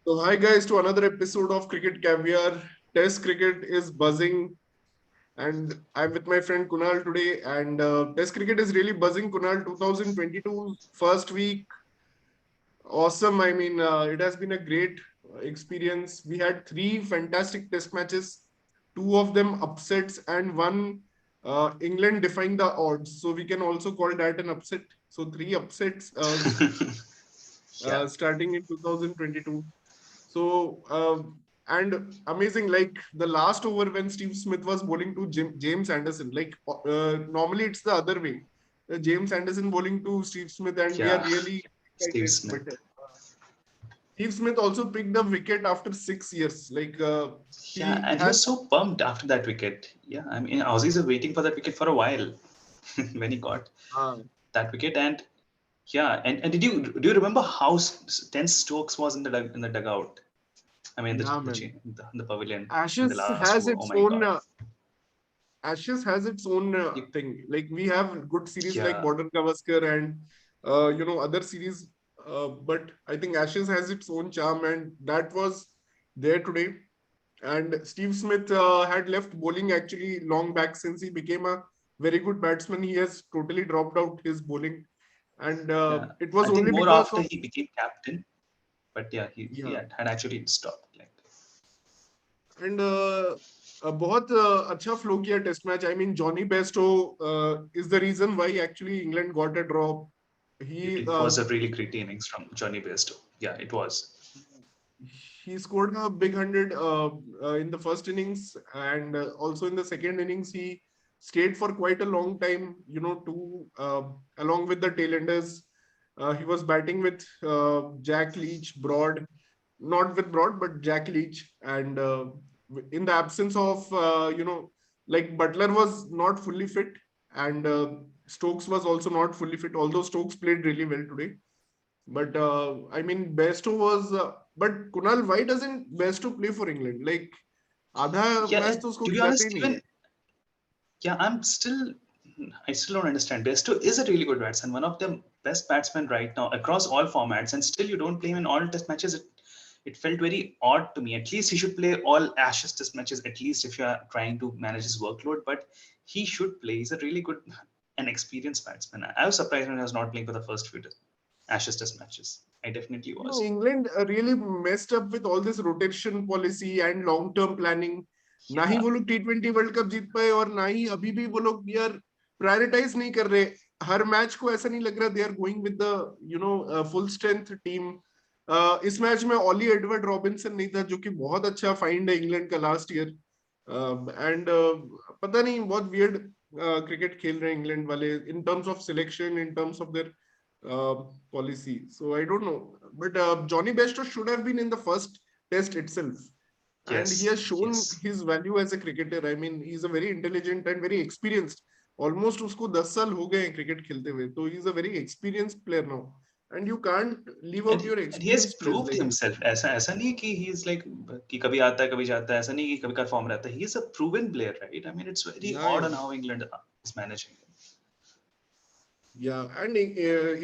So, hi guys, to another episode of Cricket Caviar. Test cricket is buzzing, and I'm with my friend Kunal today. And Test cricket is really buzzing. Kunal, 2022 first week, awesome. It has been a great experience. We had three fantastic Test matches, two of them upsets, and one England defying the odds. So we can also call that an upset. So three upsets Yeah, starting in 2022. So, and amazing, like the last over when Steve Smith was bowling to James Anderson, normally it's the other way. James Anderson bowling to Steve Smith, and we are yeah. really Steve excited. But Smith. Steve Smith also picked up wicket after 6 years. Yeah, He and he has, was so pumped after that wicket. Yeah, I mean, Aussies were waiting for that wicket for a while when he got uh, that wicket. And yeah, and do you remember how tense Stokes was in the dugout? I mean, yeah, the man. the pavilion in the Ashes last over. has Oh its my own. God. Ashes has its own You, thing. Like we have good series like yeah, Border Gavaskar and other series, but I think Ashes has its own charm, and that was there today. And Steve Smith had left bowling actually long back since he became a very good batsman. He has totally dropped out his bowling, and yeah. it was I think only more because after of he became captain, but yeah, he yeah. had actually stopped. Like, And बहुत अच्छा flow किया test match I mean Jonny Bairstow is the reason why actually England got a draw. He it was a really great innings from Johnny Bairstow. Yeah, it was. he scored a big 100 in the first innings, and also in the second innings he stayed for quite a long time, to along with the tailenders. He was batting with Jack Leach, Broad, not with Broad, but Jack Leach. And in the absence of, like Butler was not fully fit, and Stokes was also not fully fit, although Stokes played really well today. But Bairstow was. But Kunal, why doesn't Bairstow play for England? Like आधा Yeah, match and तो उसको to be खिलाते honest, ही नहीं है. even yeah, I still don't understand. Bairstow is a really good batsman, one of the best batsmen right now across all formats, and still you don't play him in all test matches. It felt very odd to me. At least he should play all Ashes test matches, at least if you are trying to manage his workload, but he should play. He's a really good and experienced batsman. I was surprised when he was not playing for the first few Ashes test matches. I definitely was. England really messed up with all this rotation policy and long term planning. ना ही Yeah, वो लोग T20 world cup जीत पाए और ना ही अभी भी वो लोग यार प्रायोरिटाइज नहीं कर रहे. हर मैच को ऐसा नहीं लग रहा they are going with the full strength team. इस मैच में ऑली एडवर्ड रॉबिन्सन नहीं था, जो कि बहुत अच्छा फाइंड है इंग्लैंड का लास्ट ईयर. एंड पता नहीं बहुत वियर्ड क्रिकेट खेल रहे हैं इंग्लैंड वाले in terms of selection, in terms of their policy. So I don't know, but Johnny Bairstow should have been in the first test itself, and he yes, has shown yes. his value as a cricketer. I mean, he's a very intelligent and very experienced. Almost उसको 10 साल हो गए हैं cricket खेलते हुए, तो he is a very experienced player now, and you can't leave And out your and he has experienced players proved like. himself. ऐसा ऐसा नहीं है कि he is like कि कभी आता है कभी जाता है. ऐसा नहीं कि कभी का फॉर्म रहता है. He is a proven player, right? I mean, it's very Yeah, odd yeah. on how England is managing. Yeah, and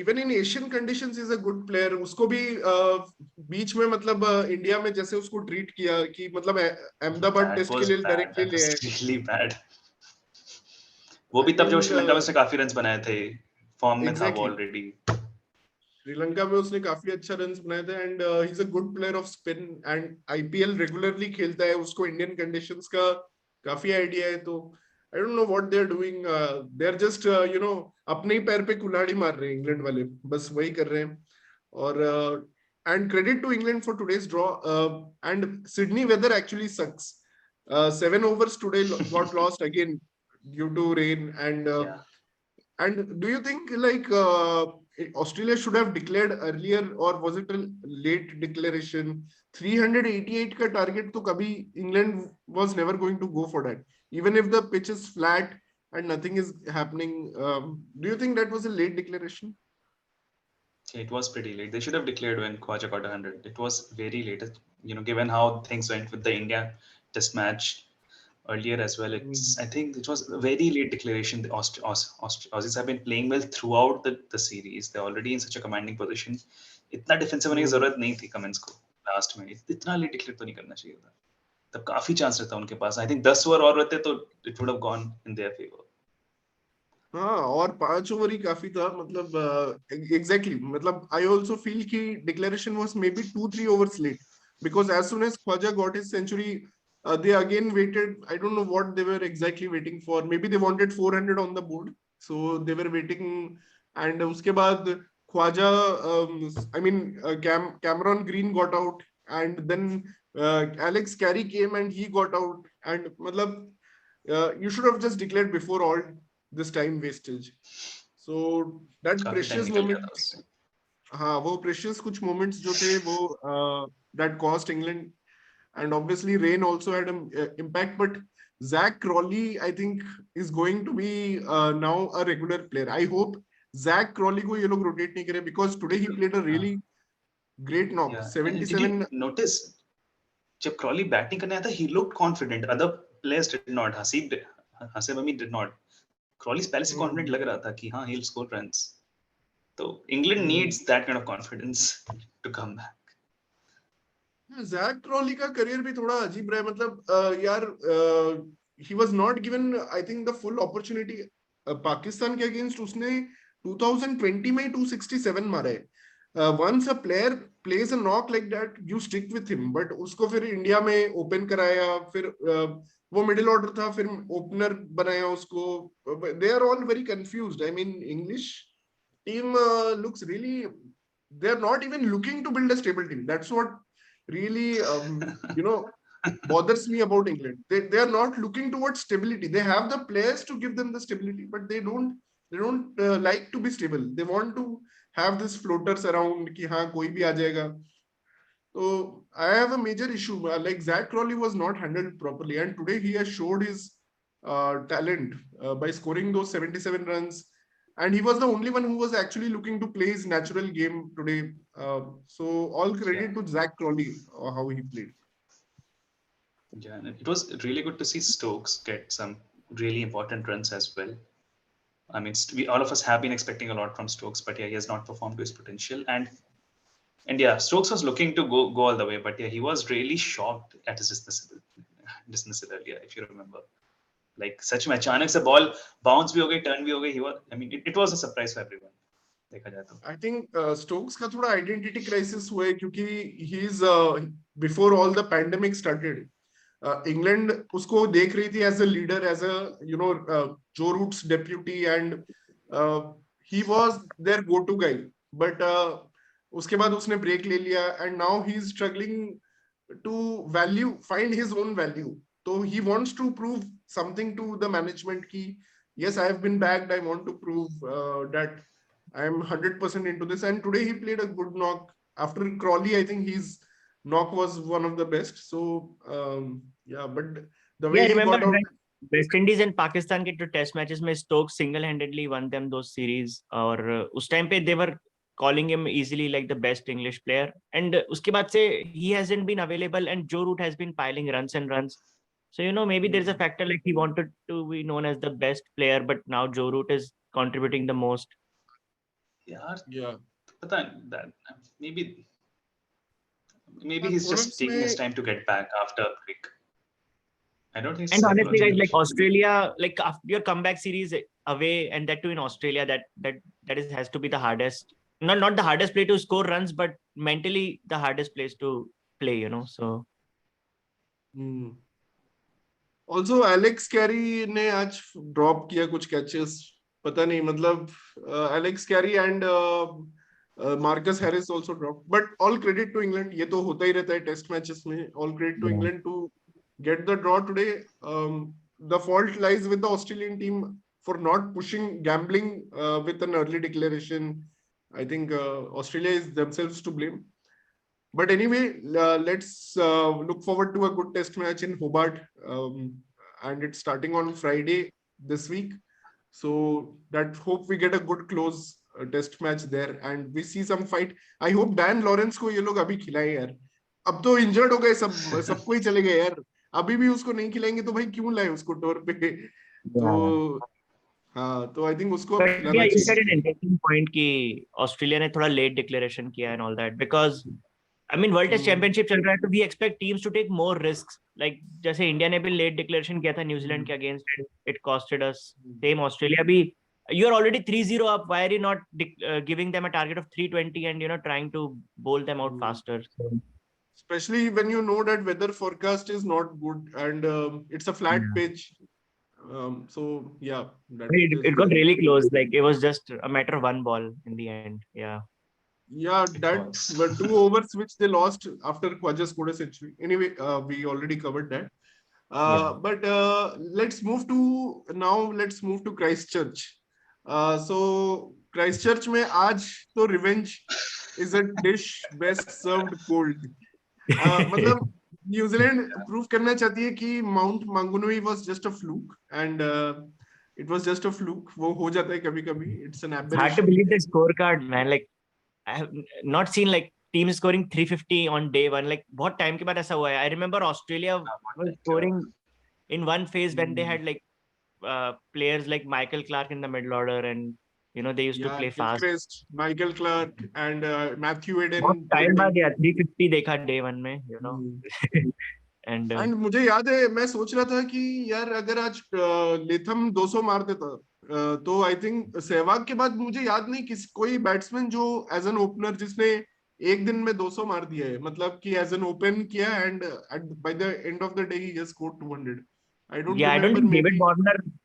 even in Asian conditions is a good player. उसको भी बीच में मतलब इंडिया में जैसे उसको ट्रीट किया कि मतलब अहमदाबाद That टेस्ट के was लिए bad. डायरेक्टली That ले was आए. really bad. वो भी I तब जब think श्रीलंका में उसने काफी रन्स बनाए थे. फॉर्म में था वो exactly. ऑलरेडी. श्रीलंका में उसने काफी अच्छा रन बनाए थे, and he is a good player off spin, and IPL regularly खेलता है, उसको इंडियन कंडीशंस का काफी आइडिया है. तो I don't know what they are doing. They are just अपने ही पैर पे कुल्हाड़ी मार रहे हैं इंग्लैंड वाले, बस वही कर रहे हैं. और and credit to England for today's draw. And Sydney weather actually sucks. 7 overs today got lost again due to rain. Yeah. And do you think like Australia should have declared earlier, or was it a late declaration? 388 ka target to kabhi England was never going to go for that, even if the pitch is flat and nothing is happening. Do you think that was a late declaration? It was pretty late. They should have declared when Khwaja got 100. It was very late. Given how things went with the India Test match earlier as well. Mm. I think it was a very late declaration. The Aussies have been playing well throughout the series. They're already in such a commanding position. इतना defensive होने की Mm. जरूरत नहीं थी Cummins को. Last में इतना late declare तो नहीं करना चाहिए था, तब काफी चांस रहता उनके पास। आई थिंक 10 ओवर और रहते तो it would have gone in their favour. हाँ, और 5 ओवर ही काफी था, मतलब एग्जैक्टली मतलब आई ऑल्सो फील कि declaration was maybe 2-3 overs लेट, because as soon as Khawaja got his century they again waited. I don't know what they were exactly waiting for. Maybe they wanted 400 on the board, so they were waiting. And uske baad Khwaja, I mean, Cameron Green got out, and then Alex Carey came and he got out. And matlab, you should have just declared before all this time wastage. So that काफी time precious निकल गया था moment, उससे। हाँ, वो precious कुछ moments जो थे वो that cost England. And obviously rain also had an impact, but Zach Crawley I think is going to be now a regular player. I hope Zach Crawley को ये लोग rotate नहीं करें, because today he played a really great knock, Yeah, and did 77. you notice जब Crawley batting करने आया था, he looked confident, other players did not, Haseeb Hameed did not। Crawley पहले से कॉन्फिडेंट लग रहा था कि हाँ he'll score runs, तो England needs that kind of confidence to come back। Jack Crawley का करियर भी थोड़ा अजीब रहा है, मतलब यार he was not given I think the full opportunity. Pakistan के अगेंस्ट उसने 2020 में 267 मारा है. Once a player plays a knock like that you stick with him, but उसको फिर इंडिया में ओपन कराया, फिर वो मिडिल ऑर्डर था, फिर ओपनर बनाया उसको. They are all very confused. I mean English team looks really, they are not even looking to build a stable team. That's what really you know bothers me about England. They are not looking towards stability. They have the players to give them the stability, but they don't like to be stable. They want to have this floaters around कि हाँ कोई भी आ जाएगा. So I have a major issue. Like Zach Crawley was not handled properly, and today he has showed his talent by scoring those 77 runs. And he was the only one who was actually looking to play his natural game today. So all credit to Zach Crawley how he played. Yeah, and it was really good to see Stokes get some really important runs as well. I mean, we all of us have been expecting a lot from Stokes, but yeah, he has not performed to his potential. And yeah, Stokes was looking to go all the way, but yeah, he was really shocked at his dismissal earlier, if you remember. Like such में अचानक से ball bounce भी हो गई, turn भी हो गई. He was, I mean, it was a surprise for everyone. देखा जाए तो. I think Stokes का थोड़ा identity crisis हुआ है, क्योंकि he's before all the pandemic started, England उसको देख रही थी as a leader, as a Joe Root's deputy, and he was their go-to guy. But उसके बाद उसने break ले लिया, and now he's struggling to find his own value. So he wants to prove something to the management ki yes, I have been backed. I want to prove that I am 100% into this. And today he played a good knock. After Crawley, I think his knock was one of the best. So yeah, but the Yeah, way I he remember got out. when West Indies and Pakistan के जो test matches में Stokes single-handedly won them those series, और उस time पे they were calling him easily like the best English player, and उसके बाद से he hasn't been available, and Joe Root has been piling runs and runs. So maybe there's a factor like he wanted to be known as the best player, but now Joe Root is contributing the most. Yeah, पता है that maybe he's और just taking his उसमें time to get back after a break. I don't think it's And honestly, guys, like psychological. Australia, like after your comeback series away, and that too in Australia, that is has to be the hardest. Not the hardest play to score runs, but mentally the hardest place to play. So. Also Alex Carey ने आज drop किया कुछ catches, पता नहीं, मतलब Alex Carey and Marcus Harris also dropped. But all credit to England. ये तो होता ही रहता है टेस्ट मैचेस में. All credit to England to get the draw today. The fault lies with the Australian team for not pushing, gambling with an early declaration. I think Australia is themselves to blame. But anyway, let's look forward to a good test match in Hobart. And it's starting on Friday this week. So that hope we get a good close test match there and we see some fight. I hope Dan Lawrence को ये लोग अभी खिलाएं यार. अब तो injured हो गए सबको ही चले गए यार. अभी भी उसको नहीं खिलाएंगे तो भाई क्यों लाए उसको टूर पे. तो हाँ, तो I think उसको खिलाना Yeah, you चाहिए. said an interesting point कि ऑस्ट्रेलिया ने थोड़ा लेट डिक्लेरेशन किया and all that, because I mean, World Test Hmm. Championship चल रहा है, तो we expect teams to take more risks. Like जैसे इंडिया ने भी late declaration किया था न्यूजीलैंड के against, it costed us. Same Australia भी. You are already 3-0 up. Why are you not giving them a target of 320 and trying to bowl them out faster? So, Especially when you know that weather forecast is not good and it's a flat pitch. So yeah, that is it got really close. Like it was just a matter of one ball in the end. Yeah. yeah, It that was. were 2 overs which they lost after Khwaja scored a century. Anyway, we already covered that. But let's move to Christchurch. So Christchurch में आज तो revenge is a dish best served cold. मतलब New Zealand prove करना चाहती है कि Mount Maunganui was just a fluke and it was just a fluke. वो हो जाता है कभी कभी. It's an It's hard to aberration. believe the scorecard, man. Like I have not seen like teams scoring 350 on day one. Like बहुत time के बाद ऐसा हुआ है. I remember Australia was scoring in one phase when they had like players like Michael Clark in the middle order, and they used to play fast. Gilchrist, Michael Clark and Matthew Eden. बहुत time बाद यार 350 देखा day one में, and and मुझे याद है मैं सोच रहा था कि यार अगर आज लेथम 200 मार देता तो आई थिंक सहवाग के बाद मुझे याद नहीं कोई बैट्समैन जो एज एन ओपनर जिसने एक दिन में 200 मार दिया है. मतलब कि एज एन ओपन किया and by the end of the day he just scored 200. I don't I don't remember think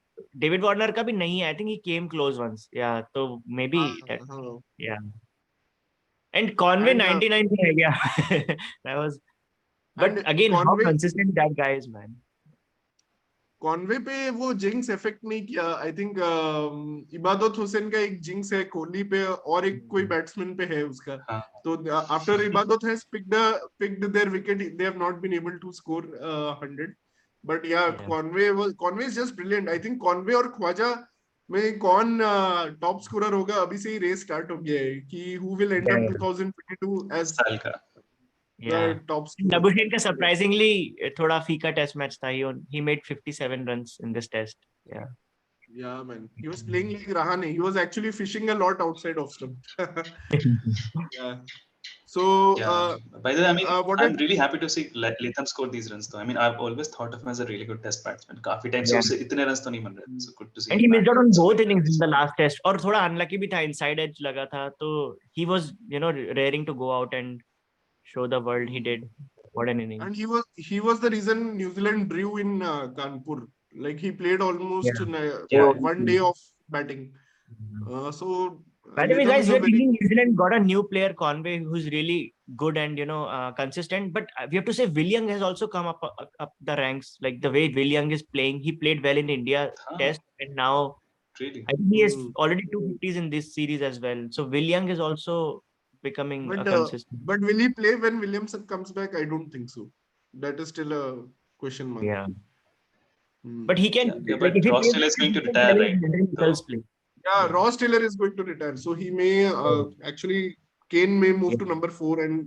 David Warner का भी नहीं है. I think he came close once. Yeah, so maybe yeah. And Conway And 99 पे है क्या? That was. But again, how consistent that guy is, man. Conway पे वो jinx effect नहीं किया. आई थिंक इबादत हुसैन का एक जिंक्स है कोहली पे और एक कोई बैट्समैन पे है उसका. तो आफ्टर इबादत has picked their wicket, they have not been able to score 100. But yeah, Conway is just brilliant. I think Conway और ख्वाजा में कौन टॉप स्कोरर होगा अभी से ही रेस स्टार्ट हो गया है कि who will end up 2022 as the top scorer. Labuschagne का surprisingly थोड़ा फीका टेस्ट मैच था. He made 57 runs in this test. Yeah, man. He was playing like Rahane. He was actually fishing a lot outside off stump. Yeah. So, by the way, I mean, I'm really happy to see Latham score these runs, though. I mean, I've always thought of him as a really good test batsman. काफी time से उसे इतने runs तो नहीं बन रहे. So good to see. And he missed out on both innings in the last test. और थोड़ा unlucky भी था, inside edge लगा था. तो he was, raring to go out and show the world he did. What an innings. And he was the reason New Zealand drew in Kanpur. Like he played almost 1 day of batting. So by the way, guys, we're thinking New Zealand got a new player, Conway, who's really good and consistent. But we have to say Will Young has also come up the ranks. Like the way Will Young is playing, he played well in India Test, and now really? I think he has already 250s in this series as well. So Will Young is also becoming consistent. But will he play when Williamson comes back? I don't think so. That is still a question mark. Yeah. But he can. But Ross Taylor is going to retire, right? Yeah, Ross Taylor is going to retire, so he may actually Kane may move to number 4, and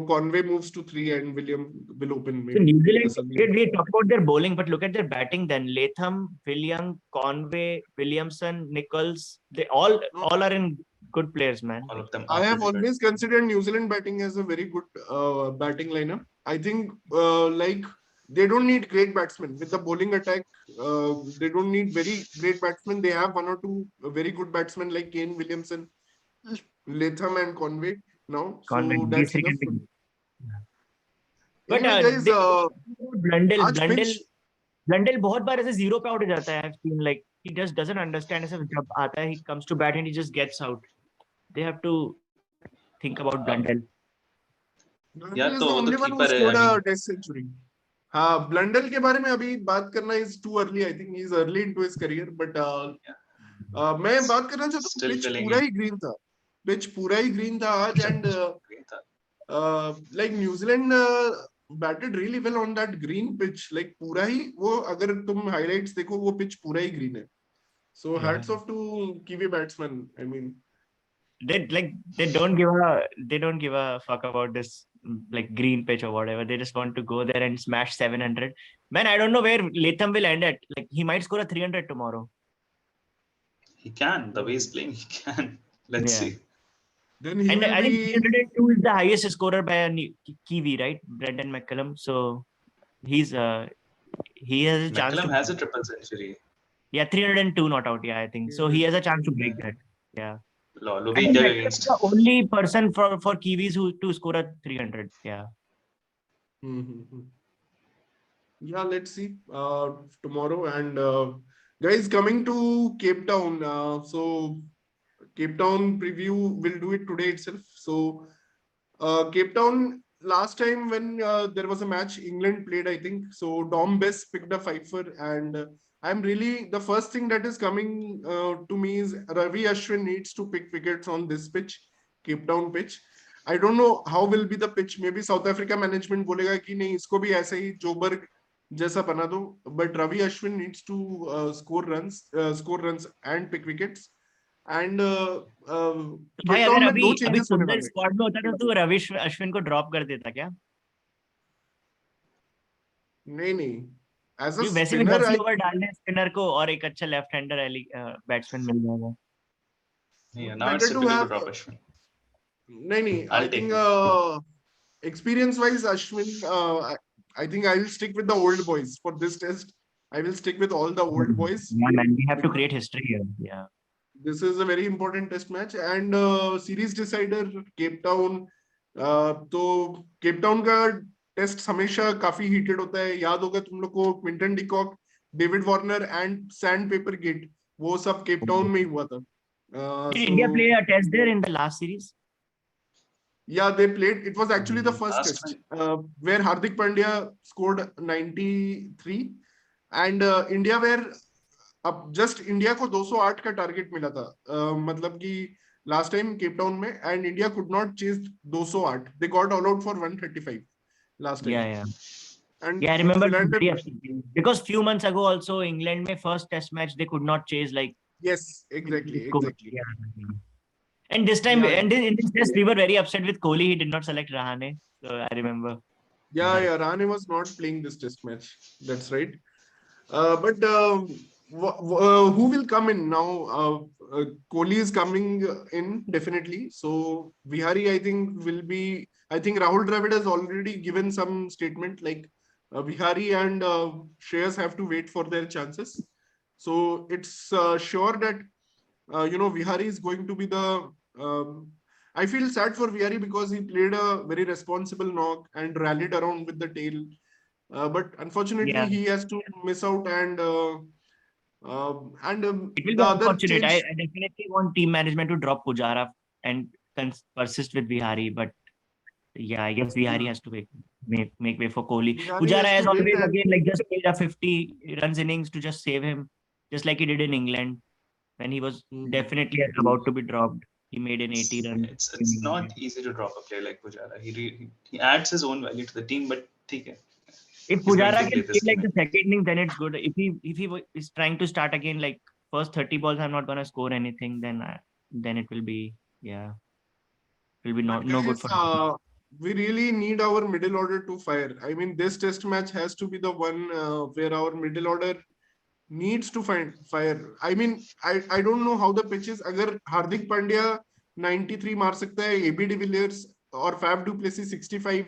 Conway moves to 3, and William will open. So New Zealand, we talk about their bowling, but look at their batting. Then Latham, Will Young, Conway, Williamson, Nichols, they all are in good players, man. All of them. I have always considered New Zealand batting as a very good batting lineup. I think like they don't need great batsmen with the bowling attack. They don't need very great batsmen. They have 1 or 2 very good batsmen like Kane, Williamson, Latham, and Conway now. Conway, so that's enough. But anyway, guys, Blundell बहुत बार ऐसे zero पे out हो जाता है. I've seen like he just doesn't understand. ऐसे जब आता है, he comes to bat and he just gets out. They have to think about Blundell. Yeah, is the only one who scored a test century. हाँ, Blundell के बारे में अभी बात करना is too early. I think he's early into his career, but मैं बात करना चाहता हूँ. Pitch पूरा ही green था. Pitch पूरा ही green था आज, and like New Zealand batted really well on that green pitch. Like पूरा ही वो अगर तुम highlights देखो वो pitch पूरा ही green है. So hats off to Kiwi batsmen. I mean, they don't give a fuck about this like green pitch or whatever. They just want to go there and smash 700. Man, I don't know where Latham will end at. Like he might score a 300 tomorrow. He can. The way he's playing, he can. Let's see. Then he And will I think be. 302 is the highest scorer by a Kiwi, right? Brendan McCullum. So he's he has a chance to. McCullum has a triple century. Yeah, 302 not out. Yeah, I think so. He has a chance to break Yeah. that. Yeah. Lol, I be think India McCullum is against. the only person for Kiwis who to score a 300. Yeah. Mhm. Yeah, let's see tomorrow. And guys, coming to Cape Town. So Cape Town preview, will do it today itself. So Cape Town, last time when there was a match, England played, I think. So Dom Bess picked a fifer, and I'm really, the first thing that is coming to me is Ravi Ashwin needs to pick wickets on this pitch, Cape Town pitch. I don't know how will be the pitch. Maybe South Africa management बोलेगा कि नहीं इसको भी ऐसे ही Joburg जैसा बना दो. But Ravi Ashwin needs to score runs and pick wickets. And भाई केप अगर टाउन में अभी दो अभी चेंजेस होने सुंदर वाले हैं. स्क्वाड में होता था तो रवि अश्विन को ड्रॉप कर देता क्या? नहीं नहीं, एज अ क्योंकि वैसे भी स्पिनर 10 ही आई ओवर डालने स्पिनर को और एक अच्छा लेफ्ट हैंडर बैट्समैन मिल जाएगा. Yeah, now it's better to typical to have. drop Ashwin. नहीं नहीं, I I'll take think it. experience wise Ashwin, I think I will stick with the old boys for this test. I will stick with all the old boys Yeah, man, we have to because create history here. Yeah. this is a very important test match. And series decider Cape Town. तो Cape Town का test हमेशा काफी heated होता है. याद होगा तुम लोग को Quinton de Kock, David Warner and sand paper gate, वो सब केप टाउन में ही हुआ था. Did India So play a test there in the last series? yeah, they played. It was actually the first Last test one. where Hardik Pandya scored 93, and India were अब just India को 208 का target मिला था. मतलब कि last time Cape Town में, and India could not chase 208. They got all out for 135 last time. Yeah, yeah. And Yeah, I remember New Zealand. very upsetting. Because few months ago also England में first test match they could not chase like yes exactly score. Exactly. Yeah. And this time, या and in this test, we were very upset with Kohli. He did not select Rahane. So I remember. या Rahane was not playing this test match. That's right. But who will come in now? Kohli is coming in definitely. So Vihari, I think, will be. I think Rahul Dravid has already given some statement like Vihari and Shreyas have to wait for their chances. So it's sure that Vihari is going to be the. Um, I feel sad for Vihari because he played a very responsible knock and rallied around with the tail. But unfortunately, Yeah. he has to miss out, and It will be the other unfortunate. change. I definitely want team management to drop Pujara and persist with Vihari. But yeah, I guess Vihari has to make way for Kohli. Vihari Pujara has has to wait, always and again like just played a 50 runs innings to just save him, just like he did in England when he was definitely about to be dropped. He made an 80 run. It's not easy to drop a player like Pujara. He adds his own value to the team, but ठीक है. If He's going Pujara to can play this play like game. the second inning, then it's good. If he is trying to start again like first 30 balls, I'm not gonna score anything. Then it will be it will be but no good guys, for him. we really need our middle order to fire. I mean, this test match has to be the one where our middle order needs to fire. I mean, I don't know how the pitch is. अगर हार्दिक पांड्या 93 मार सकता है, AB de Villiers और Faf du Plessis 65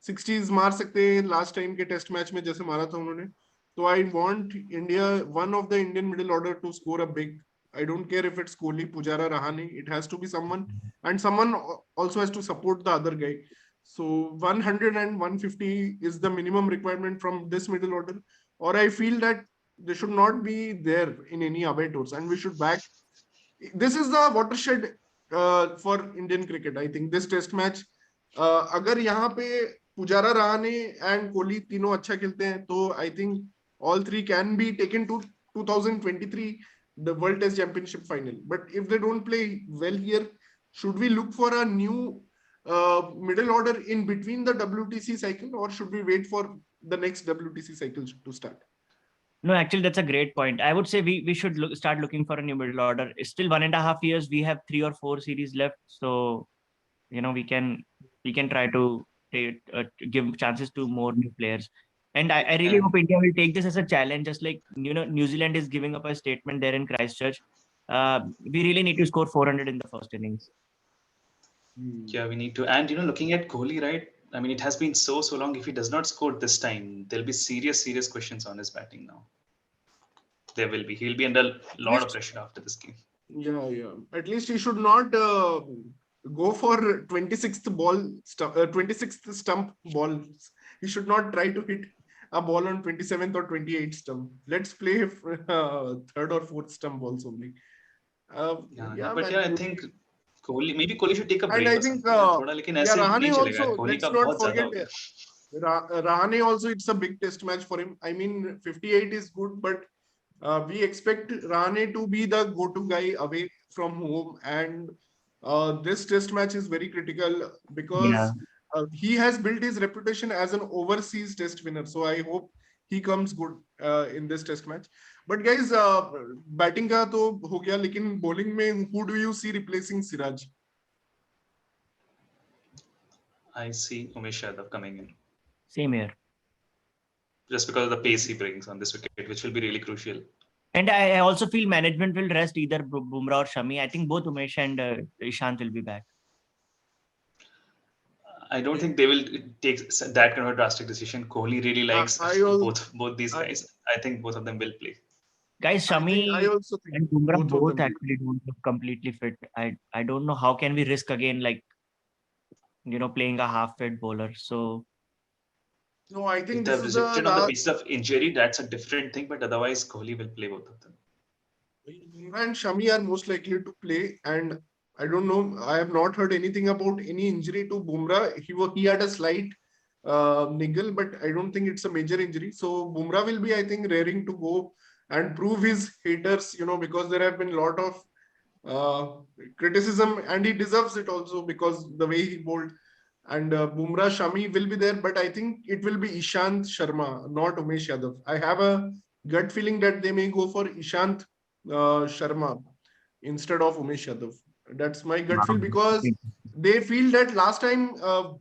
60s मार सकते हैं last time के test match में जैसे मारा था उन्होंने. तो I want India, one of the Indian middle order to score a big. I don't care if it's Kohli, Pujara, Rahane. It has to be someone, and someone also has to support the other guy. So 100 and 150 is the minimum requirement from this middle order. Or I feel that they should not be there in any away tours, and we should back. This is the watershed for Indian cricket. I think this test match, अगर यहाँ पे Pujara, Rahane and Kohli तीनों अच्छा खेलते हैं तो I think all three can be taken to 2023 the World Test Championship final. But if they don't play well here, should we look for a new middle order in between the WTC cycle, or should we wait for the next WTC cycle to start? No, actually, that's a great point. I would say we should start looking for a new middle order. It's still 1.5 years. We have 3 or 4 series left, so we can try to give chances to more new players. And I really hope India will take this as a challenge, just like New Zealand is giving up a statement there in Christchurch. We really need to score 400 in the first innings. Yeah, we need to. And looking at Kohli, right? I mean, it has been so long. If he does not score this time, there'll be serious questions on his batting now. There will be. He'll be under a At lot of least, pressure after this game. yeah. At least he should not go for 26th 26th stump balls. He should not try to hit a ball on 27th or 28th stump. Let's play third or fourth stump balls only. Yeah, But yeah, I man. think maybe Kohli should take a And break I or think, something. यार थोड़ा लेकिन yeah, ऐसे नहीं Rahane चलेगा. also, Kohli let's का not बहुत ज्यादा forget, हो गया. Rahane also, it's a big test match for him. I mean, 58 is good, but we expect Rahane to be the go-to guy away from home. And this test match is very critical Yeah. because he has built his reputation as an overseas test winner. So I hope he comes good in this test match. But guys, batting का तो हो गया, लेकिन bowling में who do you see replacing Siraj? I see Umesh Yadav coming in Same here. just because of the pace he brings on this wicket, which will be really crucial. And I also feel management will rest either Bumrah or Shami. I think both Umesh and Ishant will be back. I don't think they will take that kind of a drastic decision. Kohli really likes both these guys. I think both of them will play. Guys, I Shami also think and Bumrah both of both them. actually don't look completely fit. I don't know how can we risk again, like, playing a half-fit bowler. So No, I think If this they've is the restricted on the last. basis of injury, that's a different thing. But otherwise, Kohli will play both of them. Bumrah and Shami are most likely to play, and I don't know. I have not heard anything about any injury to Bumrah. He had a slight niggle, but I don't think it's a major injury. So Bumrah will be, I think, raring to go and prove his haters, because there have been a lot of criticism, and he deserves it also because the way he bowled. And Bumrah, Shami will be there, but I think it will be Ishant Sharma, not Umesh Yadav. I have a gut feeling that they may go for Ishant Sharma instead of Umesh Yadav. That's my gut feel, because they feel that last time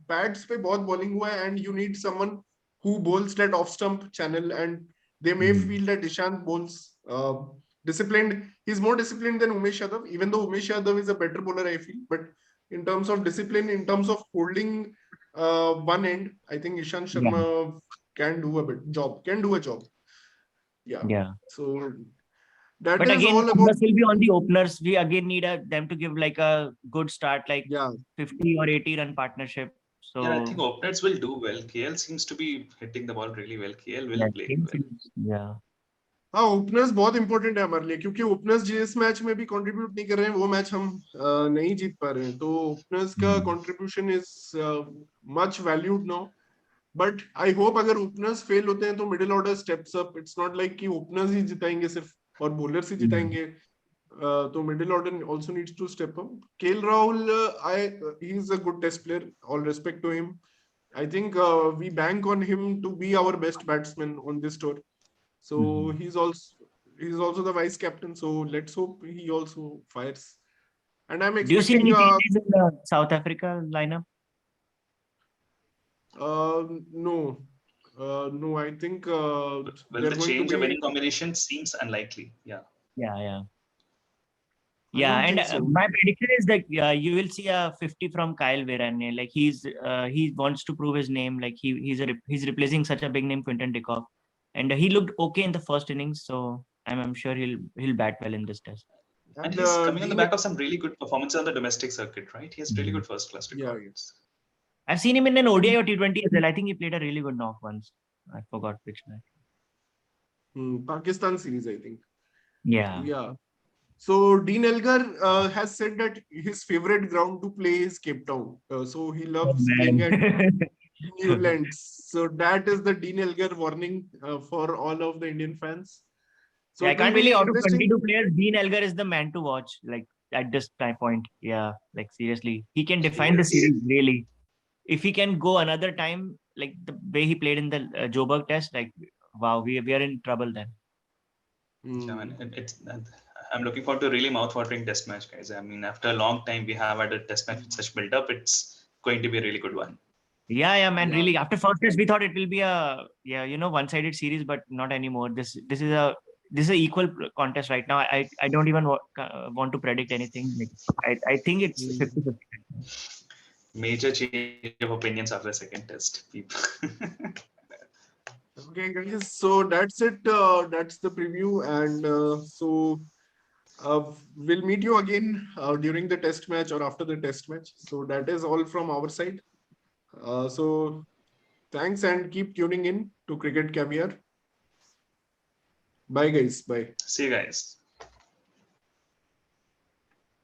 pads पे बहुत bowling हुआ है, and you need someone who bowls that off stump channel, and they may feel that Ishant bowls disciplined. He's more disciplined than Umesh Yadav, even though Umesh Yadav is a better bowler, I feel. But in terms of discipline, in terms of holding one end, I think Ishant Sharma can do a job. Yeah. So that but is again, all about. focus will be on the openers. We again need them to give like a good start, like 50 or 80 run partnership. So yeah, I think openers will do well. KL seems to be hitting the ball really well. KL will play well. Yeah. हाँ, openers बहुत important है हमारे लिए, क्योंकि openers जिस match में भी contribute नहीं कर रहे हैं, वो मैच हम नहीं जीत पा रहे हैं. तो ओपनर्स का contribution is much valued now. But I hope अगर ओपनर्स फेल होते हैं तो middle order steps up. It's not like कि ओपनर्स ही जिताएंगे सिर्फ और बॉलर्स ही जिताएंगे. तो middle order also needs to step up. KL Rahul, he is a good test player, all respect to him. I think we bank on him to be our best batsman on this tour. So he's also the vice captain. So let's hope he also fires. And I'm do you see expecting. any changes in the South Africa lineup? No. No, I think Well, the change of any combination seems unlikely. Yeah. And my prediction is that you will see a 50 from Kyle Virane. Like he wants to prove his name. Like he's replacing such a big name, Quinton de Kock, and he looked okay in the first innings. So I'm sure he'll bat well in this test. And he's coming on the back of some really good performances on the domestic circuit, right? He has really good first class records. I've seen him in an ODI or T20 as well. I think he played a really good knock once. I forgot which match. Pakistan series, I think. Yeah. So Dean Elgar has said that his favorite ground to play is Cape Town. So he loves playing at Newlands. So that is the Dean Elgar warning for all of the Indian fans. So I can't believe out of 22 players, Dean Elgar is the man to watch. Like at this time point, like seriously, he can define the series really. If he can go another time, like the way he played in the Joburg test, like wow, we are in trouble then. Yeah, man, I'm looking forward to a really mouth-watering test match, guys. I mean, after a long time, we have had a test match with such build-up. It's going to be a really good one. Yeah, man. Yeah. Really, after first test, we thought it will be a one-sided series, but not anymore. This is a equal contest right now. I don't even want to predict anything. I think it's 50-50. Major change of opinions after the second test. People. Okay, guys. So that's it. That's the preview, and we'll meet you again during the test match or after the test match. So that is all from our side. So thanks and keep tuning in to Cricket Caviar. Bye, guys. Bye. See you guys.